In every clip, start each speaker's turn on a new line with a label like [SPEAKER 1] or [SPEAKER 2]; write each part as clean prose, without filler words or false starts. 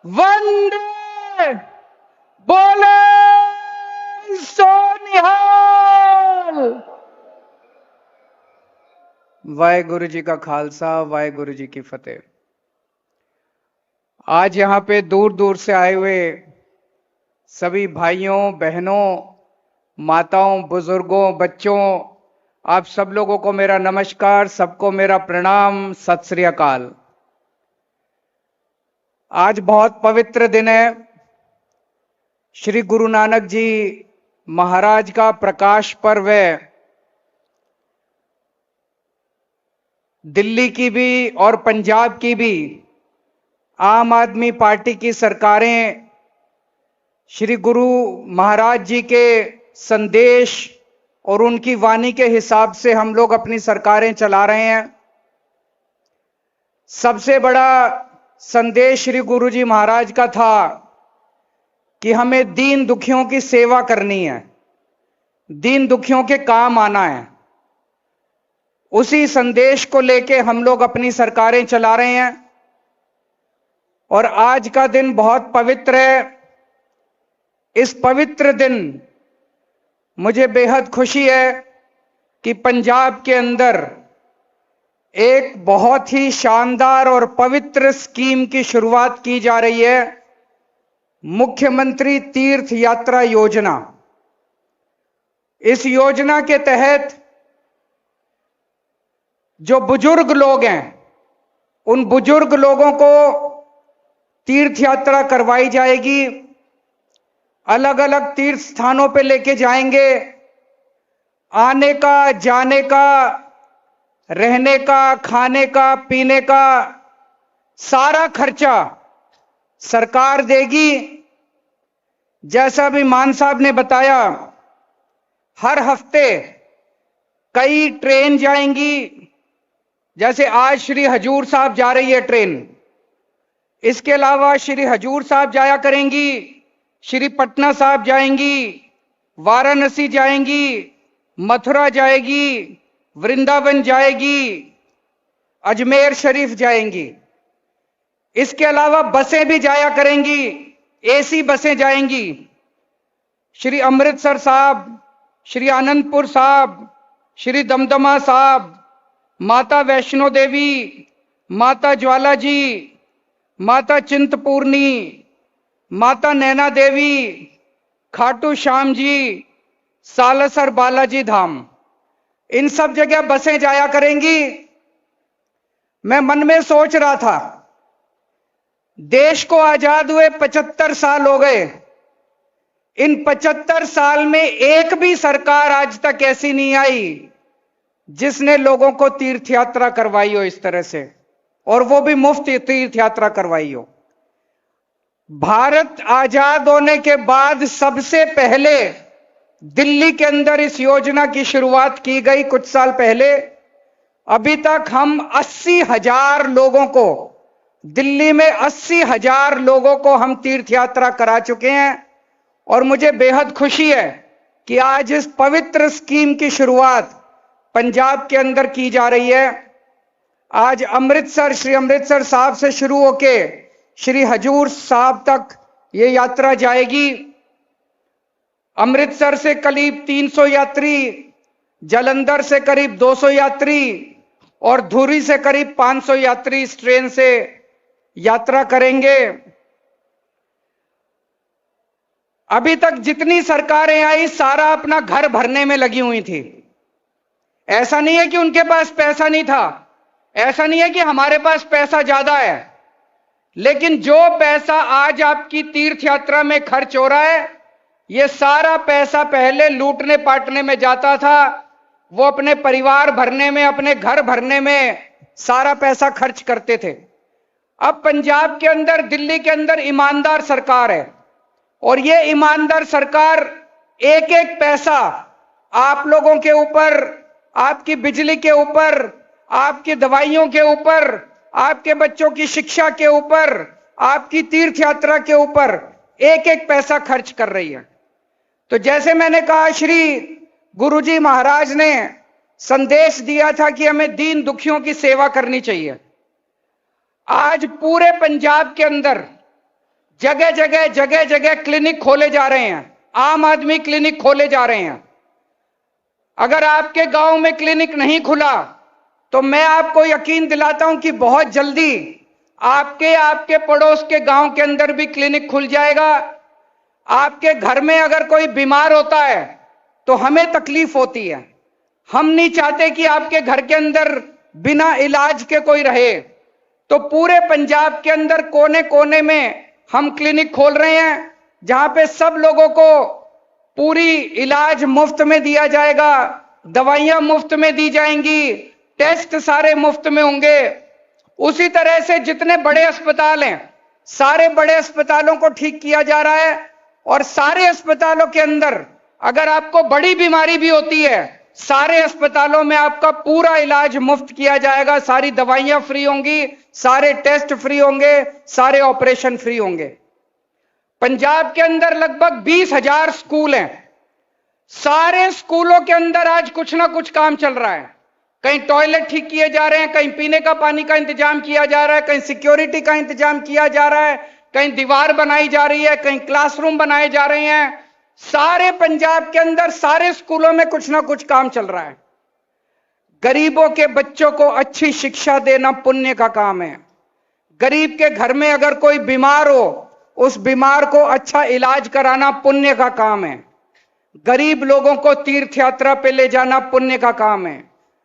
[SPEAKER 1] वंदे बोले सो निहाल। वाहेगुरु जी का खालसा, वाहेगुरु जी की फतेह। आज यहां पे दूर दूर से आए हुए सभी भाइयों बहनों, माताओं, बुजुर्गों, बच्चों, आप सब लोगों को मेरा नमस्कार, सबको मेरा प्रणाम, सत श्री अकाल। आज बहुत पवित्र दिन है। श्री गुरु नानक जी महाराज का प्रकाश पर्व है। दिल्ली की भी और पंजाब की भी आम आदमी पार्टी की सरकारें श्री गुरु महाराज जी के संदेश और उनकी वाणी के हिसाब से हम लोग अपनी सरकारें चला रहे हैं। सबसे बड़ा संदेश श्री गुरु जी महाराज का था कि हमें दीन दुखियों की सेवा करनी है, दीन दुखियों के काम आना है। उसी संदेश को लेके हम लोग अपनी सरकारें चला रहे हैं और आज का दिन बहुत पवित्र है। इस पवित्र दिन मुझे बेहद खुशी है कि पंजाब के अंदर एक बहुत ही शानदार और पवित्र स्कीम की शुरुआत की जा रही है, मुख्यमंत्री तीर्थ यात्रा योजना। इस योजना के तहत जो बुजुर्ग लोग हैं, उन बुजुर्ग लोगों को तीर्थ यात्रा करवाई जाएगी। अलग अलग तीर्थ स्थानों पे लेके जाएंगे। आने का, जाने का, रहने का, खाने का, पीने का सारा खर्चा सरकार देगी। जैसा भी मान साहब ने बताया, हर हफ्ते कई ट्रेन जाएंगी। जैसे आज श्री हजूर साहब जा रही है ट्रेन, इसके अलावा श्री हजूर साहब जाया करेंगी, श्री पटना साहब जाएंगी, वाराणसी जाएंगी, मथुरा जाएगी, वृंदावन जाएगी, अजमेर शरीफ जाएंगी। इसके अलावा बसें भी जाया करेंगी, एसी बसें जाएंगी। श्री अमृतसर साहब, श्री आनंदपुर साहब, श्री दमदमा साहब, माता वैष्णो देवी, माता ज्वाला जी, माता चिंतपूर्णी, माता नैना देवी, खाटू श्याम जी, सालासर बालाजी धाम, इन सब जगह बसें जाया करेंगी। मैं मन में सोच रहा था, देश को आजाद हुए 75 साल हो गए। इन 75 साल में एक भी सरकार आज तक ऐसी नहीं आई जिसने लोगों को तीर्थ यात्रा करवाई हो इस तरह से, और वो भी मुफ्त तीर्थ यात्रा करवाई हो। भारत आजाद होने के बाद सबसे पहले दिल्ली के अंदर इस योजना की शुरुआत की गई कुछ साल पहले। अभी तक हम 80,000 लोगों को, दिल्ली में 80,000 लोगों को हम तीर्थ यात्रा करा चुके हैं। और मुझे बेहद खुशी है कि आज इस पवित्र स्कीम की शुरुआत पंजाब के अंदर की जा रही है। आज अमृतसर, श्री अमृतसर साहब से शुरू होके श्री हजूर साहब तक ये यात्रा जाएगी। अमृतसर से करीब 300 यात्री, जालंधर से करीब 200 यात्री और धुरी से करीब 500 यात्री इस ट्रेन से यात्रा करेंगे। अभी तक जितनी सरकारें आई, सारा अपना घर भरने में लगी हुई थी। ऐसा नहीं है कि उनके पास पैसा नहीं था, ऐसा नहीं है कि हमारे पास पैसा ज्यादा है, लेकिन जो पैसा आज आपकी तीर्थ यात्रा में खर्च हो रहा है, ये सारा पैसा पहले लूटने पाटने में जाता था। वो अपने परिवार भरने में, अपने घर भरने में सारा पैसा खर्च करते थे। अब पंजाब के अंदर, दिल्ली के अंदर ईमानदार सरकार है, और ये ईमानदार सरकार एक एक पैसा आप लोगों के ऊपर, आपकी बिजली के ऊपर, आपकी दवाइयों के ऊपर, आपके बच्चों की शिक्षा के ऊपर, आपकी तीर्थ यात्रा के ऊपर एक एक पैसा खर्च कर रही है। तो जैसे मैंने कहा, श्री गुरुजी महाराज ने संदेश दिया था कि हमें दीन दुखियों की सेवा करनी चाहिए। आज पूरे पंजाब के अंदर जगह जगह क्लिनिक खोले जा रहे हैं, आम आदमी क्लिनिक खोले जा रहे हैं। अगर आपके गांव में क्लिनिक नहीं खुला तो मैं आपको यकीन दिलाता हूं कि बहुत जल्दी आपके पड़ोस के गांव के अंदर भी क्लिनिक खुल जाएगा। आपके घर में अगर कोई बीमार होता है तो हमें तकलीफ होती है, हम नहीं चाहते कि आपके घर के अंदर बिना इलाज के कोई रहे। तो पूरे पंजाब के अंदर कोने कोने में हम क्लिनिक खोल रहे हैं, जहां पे सब लोगों को पूरी इलाज मुफ्त में दिया जाएगा, दवाइयां मुफ्त में दी जाएंगी, टेस्ट सारे मुफ्त में होंगे। उसी तरह से जितने बड़े अस्पताल हैं, सारे बड़े अस्पतालों को ठीक किया जा रहा है। और सारे अस्पतालों के अंदर अगर आपको बड़ी बीमारी भी होती है, सारे अस्पतालों में आपका पूरा इलाज मुफ्त किया जाएगा, सारी दवाइयां फ्री होंगी, सारे टेस्ट फ्री होंगे, सारे ऑपरेशन फ्री होंगे। पंजाब के अंदर लगभग 20,000 स्कूल हैं। सारे स्कूलों के अंदर आज कुछ ना कुछ काम चल रहा है। कहीं टॉयलेट ठीक किए जा रहे हैं, कहीं पीने का पानी का इंतजाम किया जा रहा है, कहीं सिक्योरिटी का इंतजाम किया जा रहा है, कहीं दीवार बनाई जा रही है, कहीं क्लासरूम बनाए जा रहे हैं। सारे पंजाब के अंदर सारे स्कूलों में कुछ ना कुछ काम चल रहा है। गरीबों के बच्चों को अच्छी शिक्षा देना पुण्य का काम है। गरीब के घर में अगर कोई बीमार हो, उस बीमार को अच्छा इलाज कराना पुण्य का काम है। गरीब लोगों को तीर्थ यात्रा पे ले जाना पुण्य का काम है।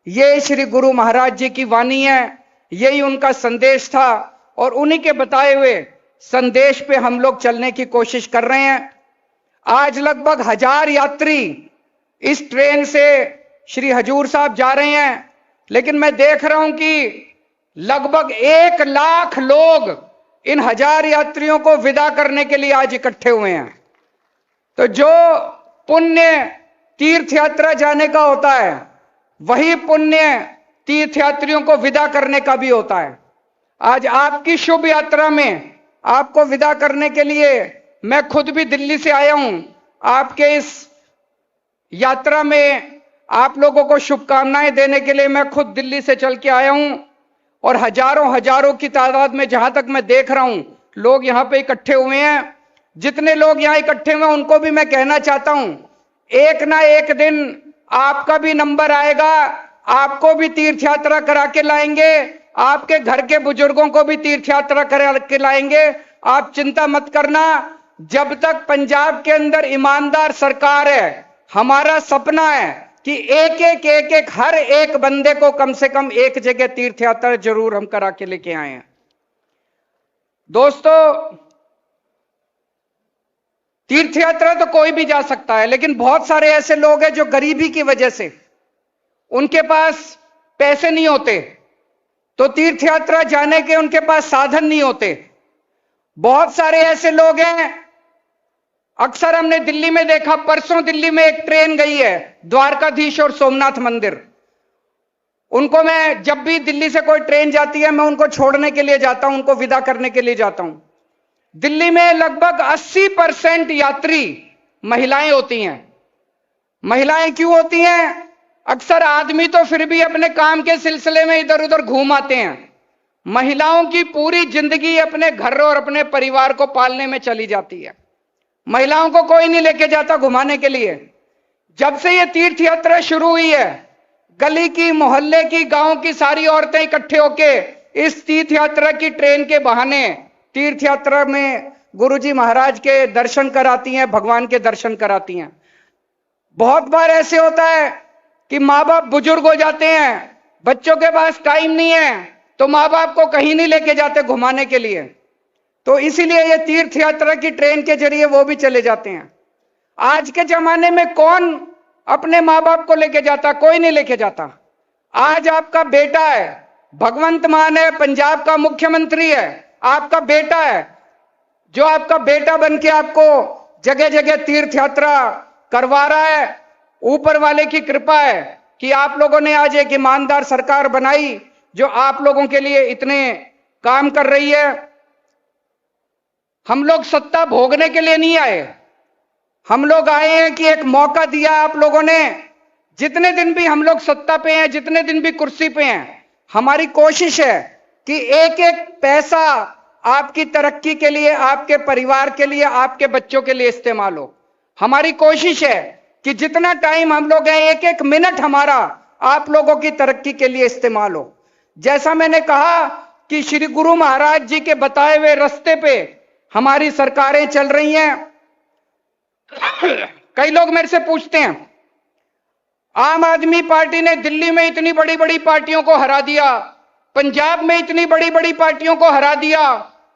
[SPEAKER 1] ये श्री गुरु महाराज जी की वाणी है, यही उनका संदेश था और उन्हीं के बताए हुए संदेश पे हम लोग चलने की कोशिश कर रहे हैं। आज लगभग 1000 यात्री इस ट्रेन से श्री हजूर साहब जा रहे हैं, लेकिन मैं देख रहा हूं कि लगभग 1 लाख लोग इन 1000 यात्रियों को विदा करने के लिए आज इकट्ठे हुए हैं। तो जो पुण्य तीर्थ यात्रा जाने का होता है, वही पुण्य तीर्थ यात्रियों को विदा करने का भी होता है। आज आपकी शुभ यात्रा में आपको विदा करने के लिए मैं खुद भी दिल्ली से आया हूं। आपके इस यात्रा में आप लोगों को शुभकामनाएं देने के लिए मैं खुद दिल्ली से चल के आया हूं और हजारों की तादाद में, जहां तक मैं देख रहा हूं, लोग यहां पे इकट्ठे हुए हैं। जितने लोग यहां इकट्ठे हुए उनको भी मैं कहना चाहता हूं, एक ना एक दिन आपका भी नंबर आएगा, आपको भी तीर्थ यात्रा करा के लाएंगे, आपके घर के बुजुर्गों को भी तीर्थ यात्रा करा के लाएंगे। आप चिंता मत करना। जब तक पंजाब के अंदर ईमानदार सरकार है, हमारा सपना है कि एक हर एक बंदे को कम से कम एक जगह तीर्थ यात्रा जरूर हम करा के लेके आए हैं। दोस्तों, तीर्थ यात्रा तो कोई भी जा सकता है, लेकिन बहुत सारे ऐसे लोग हैं जो गरीबी की वजह से उनके पास पैसे नहीं होते, तो तीर्थ यात्रा जाने के उनके पास साधन नहीं होते। बहुत सारे ऐसे लोग हैं, अक्सर हमने दिल्ली में देखा, परसों दिल्ली में एक ट्रेन गई है द्वारकाधीश और सोमनाथ मंदिर। उनको मैं, जब भी दिल्ली से कोई ट्रेन जाती है, मैं उनको छोड़ने के लिए जाता हूं, उनको विदा करने के लिए जाता हूं। दिल्ली में लगभग 80% यात्री महिलाएं होती हैं। महिलाएं क्यों होती हैं? अक्सर आदमी तो फिर भी अपने काम के सिलसिले में इधर उधर घूम आते हैं। महिलाओं की पूरी जिंदगी अपने घर और अपने परिवार को पालने में चली जाती है। महिलाओं को कोई नहीं लेके जाता घुमाने के लिए। जब से ये तीर्थ यात्रा शुरू हुई है, गली की, मोहल्ले की, गांव की सारी औरतें इकट्ठे होके इस तीर्थ यात्रा की ट्रेन के बहाने तीर्थ यात्रा में गुरुजी महाराज के दर्शन कराती हैं, भगवान के दर्शन कराती हैं। बहुत बार ऐसे होता है कि माँ बाप बुजुर्ग हो जाते हैं, बच्चों के पास टाइम नहीं है, तो माँ बाप को कहीं नहीं लेके जाते घुमाने के लिए, तो इसीलिए ये तीर्थ यात्रा की ट्रेन के जरिए वो भी चले जाते हैं। आज के जमाने में कौन अपने माँ बाप को लेके जाता? कोई नहीं लेके जाता। आज आपका बेटा है, भगवंत मान है, पंजाब का मुख्यमंत्री है, आपका बेटा है, जो आपका बेटा बन के आपको जगह जगह तीर्थ यात्रा करवा रहा है। ऊपर वाले की कृपा है कि आप लोगों ने आज एक ईमानदार सरकार बनाई जो आप लोगों के लिए इतने काम कर रही है। हम लोग सत्ता भोगने के लिए नहीं आए, हम लोग आए हैं कि एक मौका दिया आप लोगों ने। जितने दिन भी हम लोग सत्ता पे हैं, जितने दिन भी कुर्सी पे हैं, हमारी कोशिश है कि एक एक पैसा आपकी तरक्की के लिए, आपके परिवार के लिए, आपके बच्चों के लिए इस्तेमाल हो। हमारी कोशिश है कि जितना टाइम हम लोग हैं, एक एक मिनट हमारा आप लोगों की तरक्की के लिए इस्तेमाल हो। जैसा मैंने कहा कि श्री गुरु महाराज जी के बताए हुए रास्ते पे हमारी सरकारें चल रही हैं। कई लोग मेरे से पूछते हैं, आम आदमी पार्टी ने दिल्ली में इतनी बड़ी बड़ी पार्टियों को हरा दिया, पंजाब में इतनी बड़ी बड़ी पार्टियों को हरा दिया,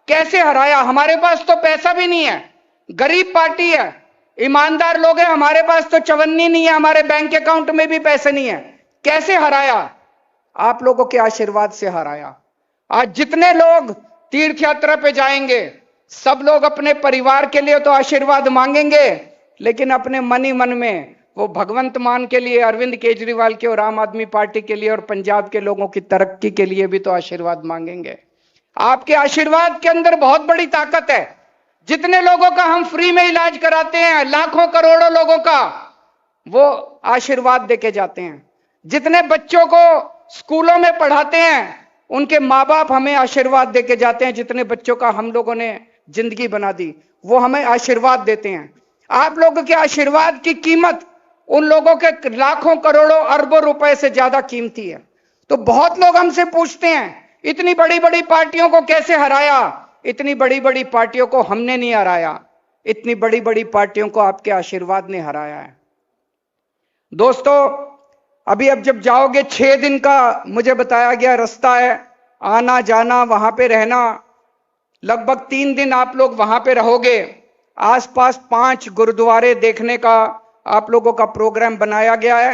[SPEAKER 1] कैसे हराया? हमारे पास तो पैसा भी नहीं है, गरीब पार्टी है, ईमानदार लोग हैं, हमारे पास तो चवन्नी नहीं है, हमारे बैंक अकाउंट में भी पैसे नहीं है, कैसे हराया? आप लोगों के आशीर्वाद से हराया। आज जितने लोग तीर्थ यात्रा पे जाएंगे, सब लोग अपने परिवार के लिए तो आशीर्वाद मांगेंगे, लेकिन अपने मन ही मन में वो भगवंत मान के लिए, अरविंद केजरीवाल के और आम आदमी पार्टी के लिए और पंजाब के लोगों की तरक्की के लिए भी तो आशीर्वाद मांगेंगे। आपके आशीर्वाद के अंदर बहुत बड़ी ताकत है। जितने लोगों का हम फ्री में इलाज कराते हैं, लाखों करोड़ों लोगों का, वो आशीर्वाद देके जाते हैं। जितने बच्चों को स्कूलों में पढ़ाते हैं, उनके माँ बाप हमें आशीर्वाद देके जाते हैं। जितने बच्चों का हम लोगों ने जिंदगी बना दी, वो हमें आशीर्वाद देते हैं। आप लोगों के आशीर्वाद की कीमत उन लोगों के लाखों करोड़ों अरबों रुपए से ज्यादा कीमती है। तो बहुत लोग हमसे पूछते हैं, इतनी बड़ी बड़ी पार्टियों को कैसे हराया? इतनी बड़ी बड़ी पार्टियों को हमने नहीं हराया, इतनी बड़ी बड़ी पार्टियों को आपके आशीर्वाद ने हराया है। दोस्तों, अभी अब जब जाओगे, 6 दिन का मुझे बताया गया रास्ता है, आना जाना, वहां पे रहना, लगभग 3 दिन आप लोग वहां पे रहोगे। आसपास 5 गुरुद्वारे देखने का आप लोगों का प्रोग्राम बनाया गया है।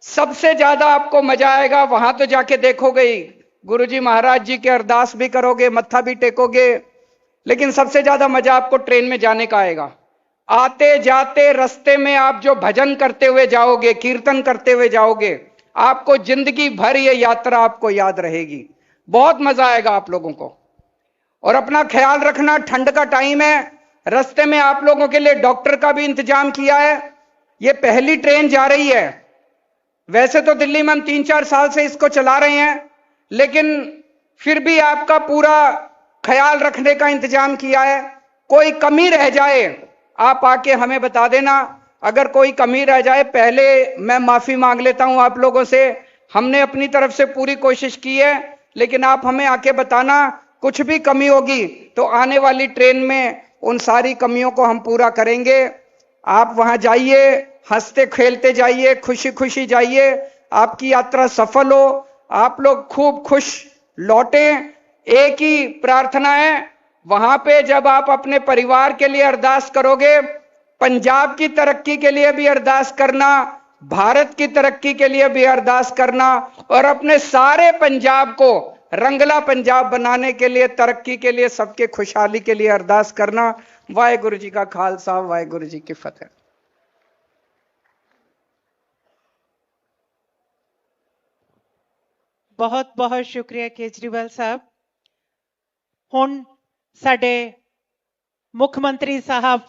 [SPEAKER 1] सबसे ज्यादा आपको मजा आएगा, वहां तो जाके देखोगे ही, गुरुजी महाराज जी के अरदास भी करोगे, मत्था भी टेकोगे, लेकिन सबसे ज्यादा मजा आपको ट्रेन में जाने का आएगा। आते जाते रास्ते में आप जो भजन करते हुए जाओगे, कीर्तन करते हुए जाओगे, आपको जिंदगी भर ये यात्रा आपको याद रहेगी। बहुत मजा आएगा आप लोगों को। और अपना ख्याल रखना, ठंड का टाइम है, रास्ते में आप लोगों के लिए डॉक्टर का भी इंतजाम किया है। ये पहली ट्रेन जा रही है। वैसे तो दिल्ली में हम 3-4 साल से इसको चला रहे हैं, लेकिन फिर भी आपका पूरा ख्याल रखने का इंतजाम किया है। कोई कमी रह जाए, आप आके हमें बता देना। अगर कोई कमी रह जाए, पहले मैं माफी मांग लेता हूं आप लोगों से। हमने अपनी तरफ से पूरी कोशिश की है, लेकिन आप हमें आके बताना, कुछ भी कमी होगी तो आने वाली ट्रेन में उन सारी कमियों को हम पूरा करेंगे। आप वहां जाइए, हंसते खेलते जाइए, खुशी खुशी जाइए, आपकी यात्रा सफल हो, आप लोग खूब खुश लौटें। एक ही प्रार्थना है, वहां पे जब आप अपने परिवार के लिए अरदास करोगे, पंजाब की तरक्की के लिए भी अरदास करना, भारत की तरक्की के लिए भी अरदास करना, और अपने सारे पंजाब को रंगला पंजाब बनाने के लिए, तरक्की के लिए, सबके खुशहाली के लिए अरदास करना। वाहेगुरु जी का खालसा, वाहेगुरु जी की फतेह।
[SPEAKER 2] बहुत बहुत शुक्रिया केजरीवाल साहब। हुण साडे मुख्य मंत्री साहब